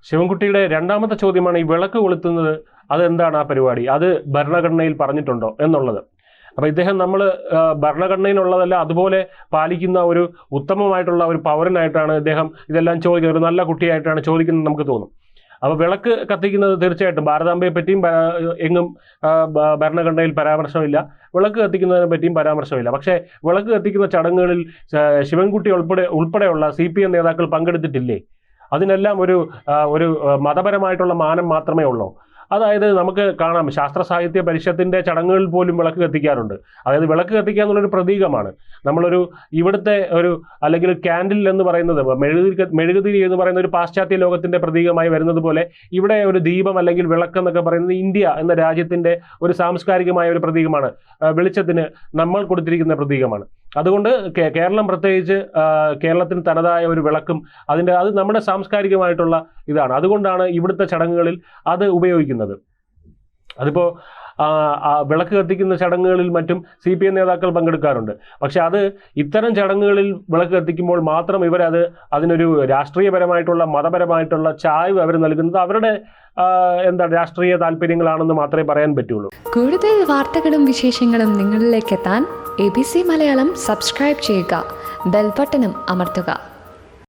ശിവൻകുട്ടിയുടെ രണ്ടാമത്തെ ചോദ്യമാണ് ഈ വിളക്ക് കൊളുത്തുന്നത്, അതെന്താണ് ആ പരിപാടി, അത് ഭരണഘടനയിൽ പറഞ്ഞിട്ടുണ്ടോ എന്നുള്ളത്. അപ്പോൾ ഇദ്ദേഹം നമ്മൾ ഭരണഘടനയിലുള്ളതല്ല അതുപോലെ പാലിക്കുന്ന ഒരു ഉത്തമമായിട്ടുള്ള ഒരു പൗരനായിട്ടാണ് ഇദ്ദേഹം ഇതെല്ലാം ചോദിക്കുന്നത്, ഒരു നല്ല കുട്ടിയായിട്ടാണ് ചോദിക്കുന്നത് നമുക്ക് തോന്നും. അപ്പോൾ വിളക്ക് കത്തിക്കുന്നത് തീർച്ചയായിട്ടും ഭാരതാംബയെ പറ്റിയും എങ്ങും ഭരണഘടനയിൽ പരാമർശമില്ല, വിളക്ക് കത്തിക്കുന്നതിനെ പറ്റിയും പരാമർശമില്ല. പക്ഷേ വിളക്ക് കത്തിക്കുന്ന ചടങ്ങുകളിൽ ശിവൻകുട്ടി ഉൾപ്പെടെയുള്ള CPM നേതാക്കൾ പങ്കെടുത്തിട്ടില്ലേ? അതിനെല്ലാം ഒരു മതപരമായിട്ടുള്ള മാനം മാത്രമേ ഉള്ളൂ. അതായത് നമുക്ക് കാണാം, ശാസ്ത്ര സാഹിത്യ പരിഷത്തിൻ്റെ ചടങ്ങുകളിൽ പോലും വിളക്ക് കത്തിക്കാറുണ്ട്. അതായത് വിളക്ക് കത്തിക്കുക എന്നുള്ളൊരു പ്രതീകമാണ്. നമ്മളൊരു ഇവിടുത്തെ അല്ലെങ്കിൽ ക്യാൻഡിൽ എന്ന് പറയുന്നത് മെഴുകുതിരി എന്ന് പറയുന്ന ഒരു പാശ്ചാത്യ ലോകത്തിൻ്റെ പ്രതീകമായി വരുന്നത് പോലെ ഇവിടെ ഒരു ദീപം അല്ലെങ്കിൽ വിളക്ക് എന്നൊക്കെ പറയുന്നത് ഇന്ത്യ എന്ന രാജ്യത്തിൻ്റെ ഒരു സാംസ്കാരികമായ ഒരു പ്രതീകമാണ്, വെളിച്ചത്തിന് നമ്മൾ കൊടുത്തിരിക്കുന്ന പ്രതീകമാണ്. അതുകൊണ്ട് കേരളം പ്രത്യേകിച്ച് കേരളത്തിന് തനതായ ഒരു വിളക്കും അത് നമ്മുടെ സാംസ്കാരികമായിട്ടുള്ള ഇതാണ്. അതുകൊണ്ടാണ് ഇവിടുത്തെ ചടങ്ങുകളിൽ അത് ഉപയോഗിക്കുന്നത്. അതിപ്പോൾ വിളക്ക് കത്തിക്കുന്ന ചടങ്ങുകളിൽ മറ്റും CPM നേതാക്കൾ പങ്കെടുക്കാറുണ്ട്. പക്ഷെ അത് ഇത്തരം ചടങ്ങുകളിൽ വിളക്ക് കത്തിക്കുമ്പോൾ മാത്രം അതിനൊരു രാഷ്ട്രീയപരമായിട്ടുള്ള മതപരമായിട്ടുള്ള ചായ്വ് അവർ നൽകുന്നത് അവരുടെ രാഷ്ട്രീയ താല്പര്യങ്ങളാണെന്ന് മാത്രമേ പറയാൻ പറ്റുള്ളൂ. കൂടുതൽ വാർത്തകളും വിശേഷങ്ങളും നിങ്ങളിലേക്ക് എത്താൻ ABC മലയാളം സബ്സ്ക്രൈബ് ചെയ്യുക, ബെൽ ബട്ടണും അമർത്തുക.